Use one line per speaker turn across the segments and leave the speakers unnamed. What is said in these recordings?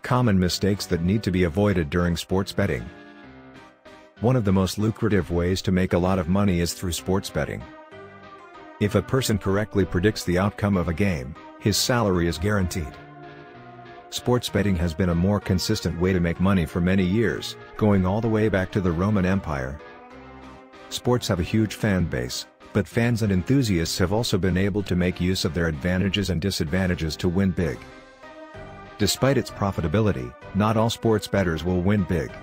Common mistakes that need to be avoided during sports betting. One of the most lucrative ways to make a lot of money is through sports betting. If a person correctly predicts the outcome of a game, his salary is guaranteed. Sports betting has been a more consistent way to make money for many years, going all the way back to the Roman Empire. Sports have a huge fan base, but fans and enthusiasts have also been able to make use of their advantages and disadvantages to win big. Despite its profitability, not all sports bettors will win big.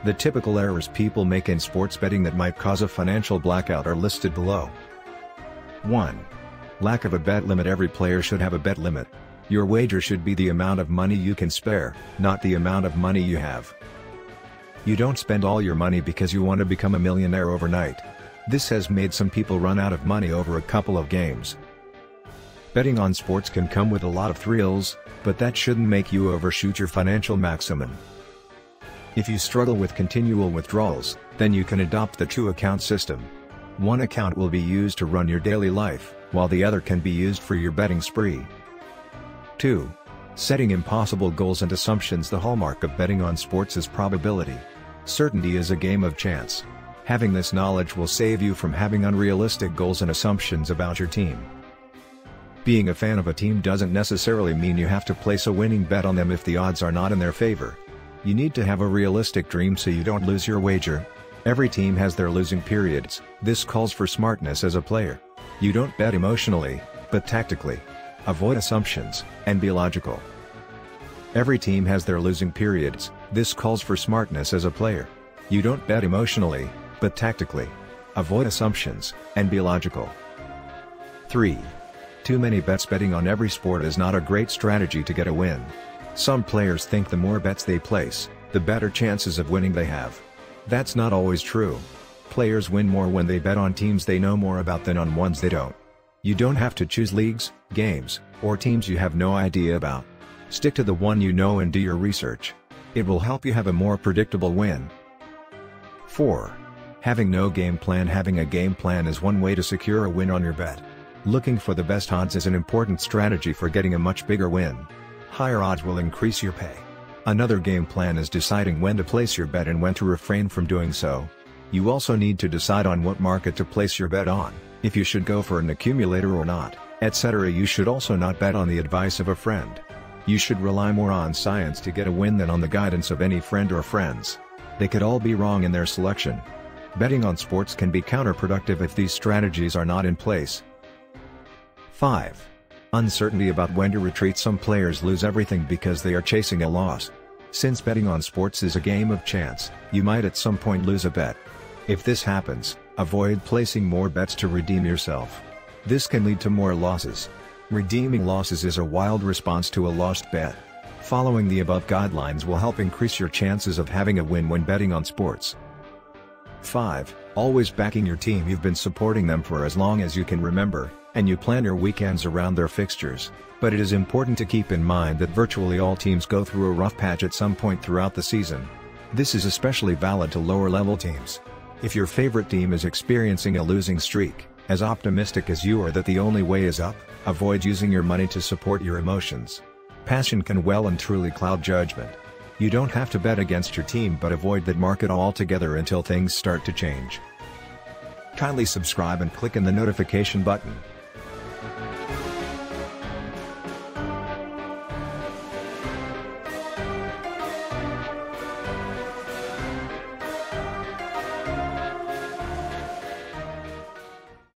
The typical errors people make in sports betting that might cause a financial blackout are listed below. 1. Lack of a bet limit. Every player should have a bet limit. Your wager should be the amount of money you can spare, not the amount of money you have. You don't spend all your money because you want to become a millionaire overnight. This has made some people run out of money over a couple of games. Betting on sports can come with a lot of thrills, but that shouldn't make you overshoot your financial maximum. If you struggle with continual withdrawals, then you can adopt the two-account system. One account will be used to run your daily life, while the other can be used for your betting spree. 2. Setting impossible goals and assumptions. The hallmark of betting on sports is probability. Certainty is a game of chance. Having this knowledge will save you from having unrealistic goals and assumptions about your team. Being a fan of a team doesn't necessarily mean you have to place a winning bet on them if the odds are not in their favor. You need to have a realistic dream so you don't lose your wager. Every team has their losing periods. This calls for smartness as a player. You don't bet emotionally, but tactically. Avoid assumptions, and be logical. Every team has their losing periods. This calls for smartness as a player. You don't bet emotionally, but tactically. Avoid assumptions, and be logical. 3. Too many bets. Betting on every sport is not a great strategy to get a win. Some players think the more bets they place, the better chances of winning they have. That's not always true. Players win more when they bet on teams they know more about than on ones they don't. You don't have to choose leagues, games, or teams you have no idea about. Stick to the one you know and do your research. It will help you have a more predictable win. 4. Having no game plan. Having a game plan is one way to secure a win on your bet. Looking for the best odds is an important strategy for getting a much bigger win. Higher odds will increase your pay. Another game plan is deciding when to place your bet and when to refrain from doing so. You also need to decide on what market to place your bet on, if you should go for an accumulator or not, etc. You should also not bet on the advice of a friend. You should rely more on science to get a win than on the guidance of any friend or friends. They could all be wrong in their selection. Betting on sports can be counterproductive if these strategies are not in place. 5. Uncertainty about when to retreat. Some players lose everything because they are chasing a loss. Since betting on sports is a game of chance, you might at some point lose a bet. If this happens, avoid placing more bets to redeem yourself. This can lead to more losses. Redeeming losses is a wild response to a lost bet. Following the above guidelines will help increase your chances of having a win when betting on sports. 5. Always backing your team. You've been supporting them for as long as you can remember, and you plan your weekends around their fixtures, but it is important to keep in mind that virtually all teams go through a rough patch at some point throughout the season. This is especially valid to lower-level teams. If your favorite team is experiencing a losing streak, as optimistic as you are that the only way is up, avoid using your money to support your emotions. Passion can well and truly cloud judgment. You don't have to bet against your team, but avoid that market altogether until things start to change. Kindly subscribe and click on the notification button.